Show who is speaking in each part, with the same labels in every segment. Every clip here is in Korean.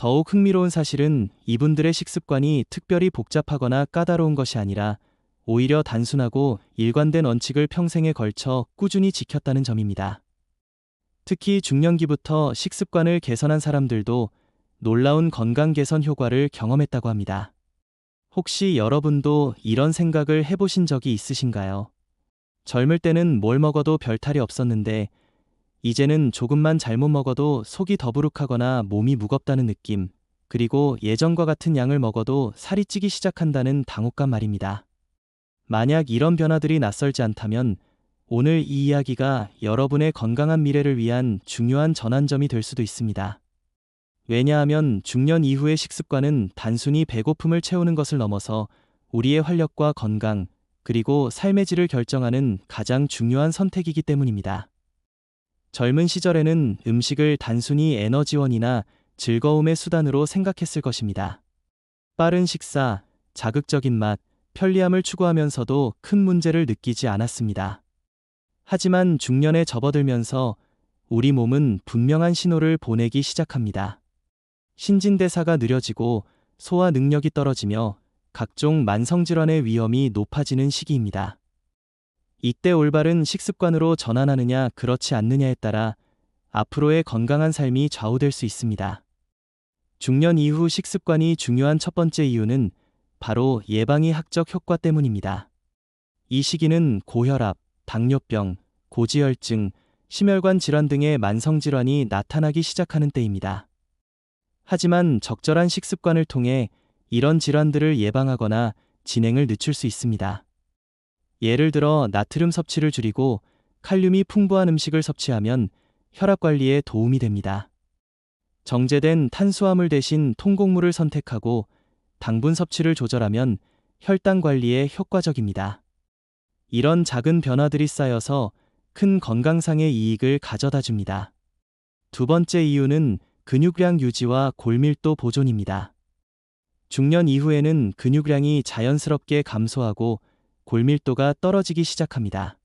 Speaker 1: 더욱 흥미로운 사실은 이분들의 식습관이 특별히 복잡하거나 까다로운 것이 아니라 오히려 단순하고 일관된 원칙을 평생에 걸쳐 꾸준히 지켰다는 점입니다. 특히 중년기부터 식습관을 개선한 사람들도 놀라운 건강 개선 효과를 경험했다고 합니다. 혹시 여러분도 이런 생각을 해보신 적이 있으신가요? 젊을 때는 뭘 먹어도 별 탈이 없었는데 이제는 조금만 잘못 먹어도 속이 더부룩하거나 몸이 무겁다는 느낌, 그리고 예전과 같은 양을 먹어도 살이 찌기 시작한다는 당혹감 말입니다. 만약 이런 변화들이 낯설지 않다면 오늘 이 이야기가 여러분의 건강한 미래를 위한 중요한 전환점이 될 수도 있습니다. 왜냐하면 중년 이후의 식습관은 단순히 배고픔을 채우는 것을 넘어서 우리의 활력과 건강, 그리고 삶의 질을 결정하는 가장 중요한 선택이기 때문입니다. 젊은 시절에는 음식을 단순히 에너지원이나 즐거움의 수단으로 생각했을 것입니다. 빠른 식사, 자극적인 맛, 편리함을 추구하면서도 큰 문제를 느끼지 않았습니다. 하지만 중년에 접어들면서 우리 몸은 분명한 신호를 보내기 시작합니다. 신진대사가 느려지고 소화 능력이 떨어지며 각종 만성질환의 위험이 높아지는 시기입니다. 이때 올바른 식습관으로 전환하느냐 그렇지 않느냐에 따라 앞으로의 건강한 삶이 좌우될 수 있습니다. 중년 이후 식습관이 중요한 첫 번째 이유는 바로 예방의 학적 효과 때문입니다. 이 시기는 고혈압, 당뇨병, 고지혈증, 심혈관 질환 등의 만성질환이 나타나기 시작하는 때입니다. 하지만 적절한 식습관을 통해 이런 질환들을 예방하거나 진행을 늦출 수 있습니다. 예를 들어 나트륨 섭취를 줄이고 칼륨이 풍부한 음식을 섭취하면 혈압 관리에 도움이 됩니다. 정제된 탄수화물 대신 통곡물을 선택하고 당분 섭취를 조절하면 혈당 관리에 효과적입니다. 이런 작은 변화들이 쌓여서 큰 건강상의 이익을 가져다 줍니다. 두 번째 이유는 근육량 유지와 골밀도 보존입니다. 중년 이후에는 근육량이 자연스럽게 감소하고 골밀도가 떨어지기 시작합니다.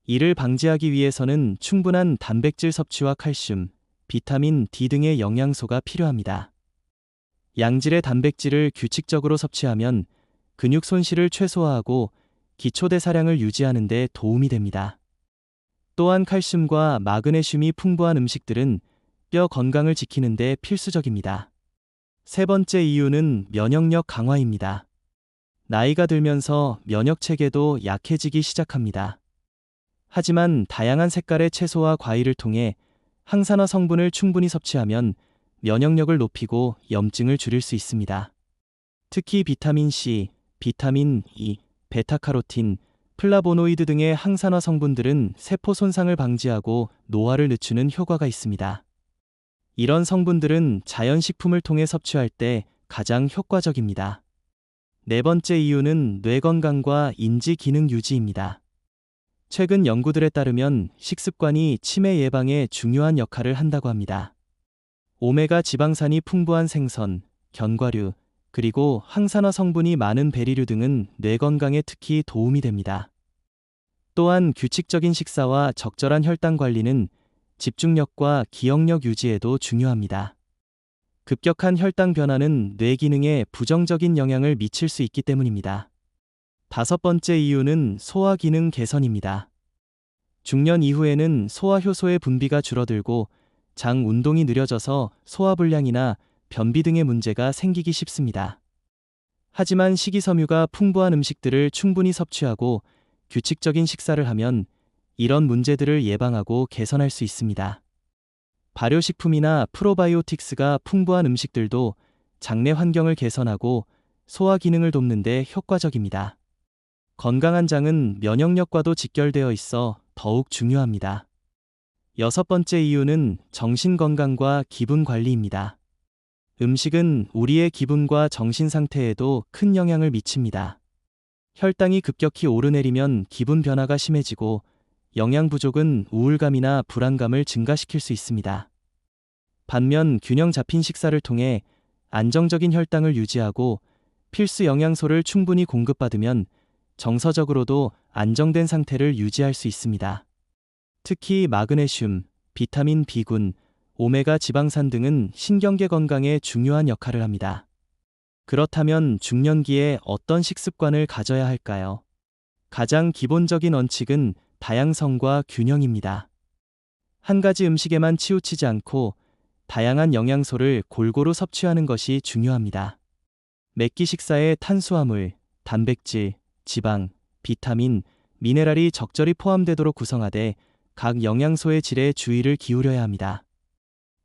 Speaker 1: 이를 방지하기 위해서는 충분한 단백질 섭취와 칼슘, 비타민 D 등의 영양소가 필요합니다. 양질의 단백질을 규칙적으로 섭취하면 근육 손실을 최소화하고 기초대사량을 유지하는 데 도움이 됩니다. 또한 칼슘과 마그네슘이 풍부한 음식들은 뼈 건강을 지키는 데 필수적입니다. 세 번째 이유는 면역력 강화입니다. 나이가 들면서 면역체계도 약해지기 시작합니다. 하지만 다양한 색깔의 채소와 과일을 통해 항산화 성분을 충분히 섭취하면 면역력을 높이고 염증을 줄일 수 있습니다. 특히 비타민 C, 비타민 E, 베타카로틴, 플라보노이드 등의 항산화 성분들은 세포 손상을 방지하고 노화를 늦추는 효과가 있습니다. 이런 성분들은 자연식품을 통해 섭취할 때 가장 효과적입니다. 네 번째 이유는 뇌 건강과 인지 기능 유지입니다. 최근 연구들에 따르면 식습관이 치매 예방에 중요한 역할을 한다고 합니다. 오메가 지방산이 풍부한 생선, 견과류, 그리고 항산화 성분이 많은 베리류 등은 뇌 건강에 특히 도움이 됩니다. 또한 규칙적인 식사와 적절한 혈당 관리는 집중력과 기억력 유지에도 중요합니다. 급격한 혈당 변화는 뇌 기능에 부정적인 영향을 미칠 수 있기 때문입니다. 다섯 번째 이유는 소화 기능 개선입니다. 중년 이후에는 소화 효소의 분비가 줄어들고 장 운동이 느려져서 소화불량이나 변비 등의 문제가 생기기 쉽습니다. 하지만 식이섬유가 풍부한 음식들을 충분히 섭취하고 규칙적인 식사를 하면 이런 문제들을 예방하고 개선할 수 있습니다. 발효식품이나 프로바이오틱스가 풍부한 음식들도 장내 환경을 개선하고 소화 기능을 돕는 데 효과적입니다. 건강한 장은 면역력과도 직결되어 있어 더욱 중요합니다. 여섯 번째 이유는 정신 건강과 기분 관리입니다. 음식은 우리의 기분과 정신 상태에도 큰 영향을 미칩니다. 혈당이 급격히 오르내리면 기분 변화가 심해지고 영양 부족은 우울감이나 불안감을 증가시킬 수 있습니다. 반면 균형 잡힌 식사를 통해 안정적인 혈당을 유지하고 필수 영양소를 충분히 공급받으면 정서적으로도 안정된 상태를 유지할 수 있습니다. 특히 마그네슘, 비타민 B군, 오메가 지방산 등은 신경계 건강에 중요한 역할을 합니다. 그렇다면 중년기에 어떤 식습관을 가져야 할까요? 가장 기본적인 원칙은 다양성과 균형입니다. 한 가지 음식에만 치우치지 않고 다양한 영양소를 골고루 섭취하는 것이 중요합니다. 매끼 식사에 탄수화물, 단백질, 지방, 비타민, 미네랄이 적절히 포함되도록 구성하되 각 영양소의 질에 주의를 기울여야 합니다.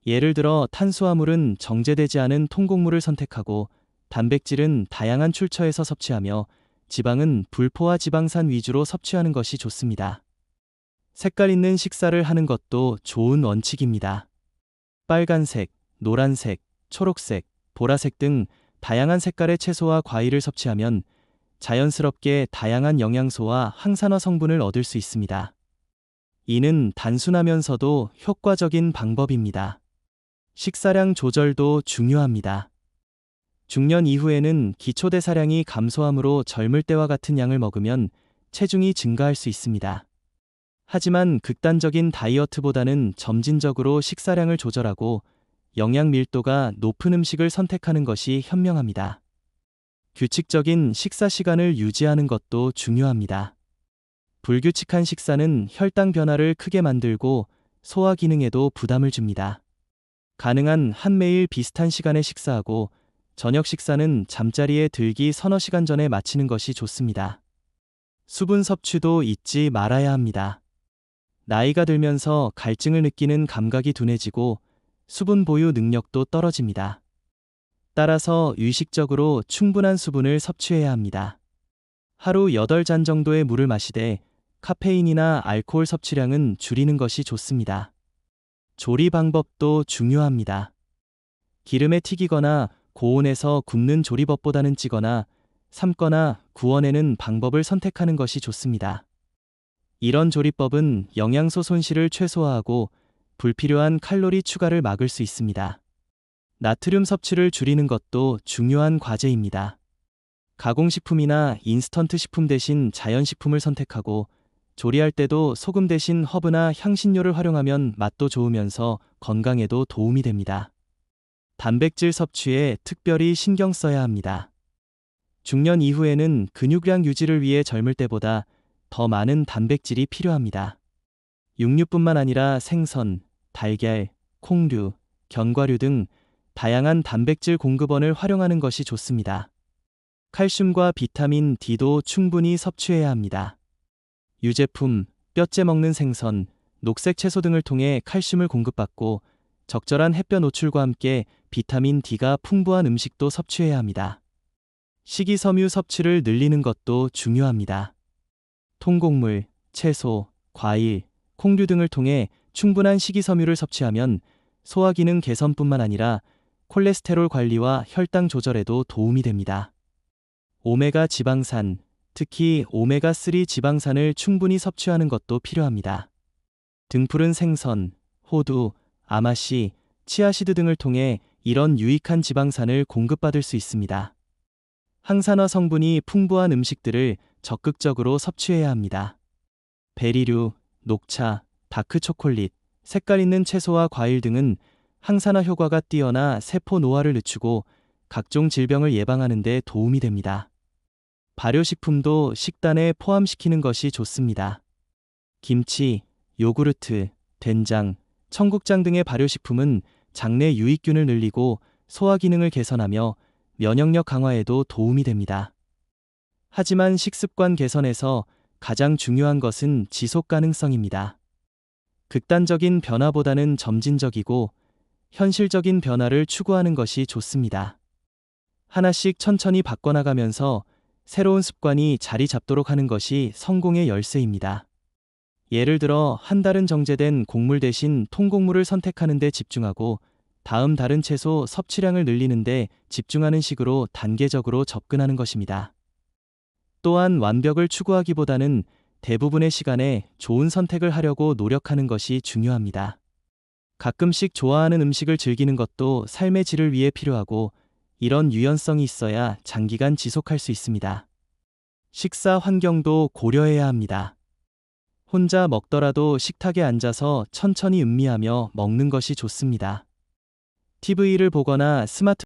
Speaker 1: 예를 들어 탄수화물은 정제되지 않은 통곡물을 선택하고 단백질은 다양한 출처에서 섭취하며 지방은 불포화 지방산 위주로 섭취하는 것이 좋습니다. 색깔 있는 식사를 하는 것도 좋은 원칙입니다. 빨간색, 노란색, 초록색, 보라색 등 다양한 색깔의 채소와 과일을 섭취하면 자연스럽게 다양한 영양소와 항산화 성분을 얻을 수 있습니다. 이는 단순하면서도 효과적인 방법입니다. 식사량 조절도 중요합니다. 중년 이후에는 기초대사량이 감소하므로 젊을 때와 같은 양을 먹으면 체중이 증가할 수 있습니다. 하지만 극단적인 다이어트보다는 점진적으로 식사량을 조절하고 영양 밀도가 높은 음식을 선택하는 것이 현명합니다. 규칙적인 식사 시간을 유지하는 것도 중요합니다. 불규칙한 식사는 혈당 변화를 크게 만들고 소화 기능에도 부담을 줍니다. 가능한 한 매일 비슷한 시간에 식사하고 저녁 식사는 잠자리에 들기 서너 시간 전에 마치는 것이 좋습니다. 수분 섭취도 잊지 말아야 합니다. 나이가 들면서 갈증을 느끼는 감각이 둔해지고 수분 보유 능력도 떨어집니다. 따라서 의식적으로 충분한 수분을 섭취해야 합니다. 하루 8잔 정도의 물을 마시되 카페인이나 알코올 섭취량은 줄이는 것이 좋습니다. 조리 방법도 중요합니다. 기름에 튀기거나 고온에서 굽는 조리법보다는 찌거나 삶거나 구워내는 방법을 선택하는 것이 좋습니다. 이런 조리법은 영양소 손실을 최소화하고 불필요한 칼로리 추가를 막을 수 있습니다. 나트륨 섭취를 줄이는 것도 중요한 과제입니다. 가공식품이나 인스턴트 식품 대신 자연식품을 선택하고 조리할 때도 소금 대신 허브나 향신료를 활용하면 맛도 좋으면서 건강에도 도움이 됩니다. 단백질 섭취에 특별히 신경 써야 합니다. 중년 이후에는 근육량 유지를 위해 젊을 때보다 더 많은 단백질이 필요합니다. 육류뿐만 아니라 생선, 달걀, 콩류, 견과류 등 다양한 단백질 공급원을 활용하는 것이 좋습니다. 칼슘과 비타민 D도 충분히 섭취해야 합니다. 유제품, 뼈째 먹는 생선, 녹색 채소 등을 통해 칼슘을 공급받고 적절한 햇볕 노출과 함께 비타민 D가 풍부한 음식도 섭취해야 합니다. 식이섬유 섭취를 늘리는 것도 중요합니다. 통곡물, 채소, 과일, 콩류 등을 통해 충분한 식이섬유를 섭취하면 소화 기능 개선뿐만 아니라 콜레스테롤 관리와 혈당 조절에도 도움이 됩니다. 오메가 지방산, 특히 오메가3 지방산을 충분히 섭취하는 것도 필요합니다. 등푸른 생선, 호두, 아마씨, 치아시드 등을 통해 이런 유익한 지방산을 공급받을 수 있습니다. 항산화 성분이 풍부한 음식들을 적극적으로 섭취해야 합니다. 베리류, 녹차, 다크초콜릿, 색깔 있는 채소와 과일 등은 항산화 효과가 뛰어나 세포 노화를 늦추고 각종 질병을 예방하는 데 도움이 됩니다. 발효식품도 식단에 포함시키는 것이 좋습니다. 김치, 요구르트, 된장, 청국장 등의 발효식품은 장내 유익균을 늘리고 소화 기능을 개선하며 면역력 강화에도 도움이 됩니다. 하지만 식습관 개선에서 가장 중요한 것은 지속 가능성입니다. 극단적인 변화보다는 점진적이고 현실적인 변화를 추구하는 것이 좋습니다. 하나씩 천천히 바꿔나가면서 새로운 습관이 자리 잡도록 하는 것이 성공의 열쇠입니다. 예를 들어 한 달은 정제된 곡물 대신 통곡물을 선택하는 데 집중하고 다음 달은 채소 섭취량을 늘리는 데 집중하는 식으로 단계적으로 접근하는 것입니다. 또한 완벽을 추구하기보다는 대부분의 시간에 좋은 선택을 하려고 노력하는 것이 중요합니다. 가끔씩 좋아하는 음식을 즐기는 것도 삶의 질을 위해 필요하고 이런 유연성이 있어야 장기간 지속할 수 있습니다. 식사 환경도 고려해야 합니다. 혼자 먹더라도 식탁에 앉아서 천천히 음미하며 먹는 것이 좋습니다. TV를 보거나 스마트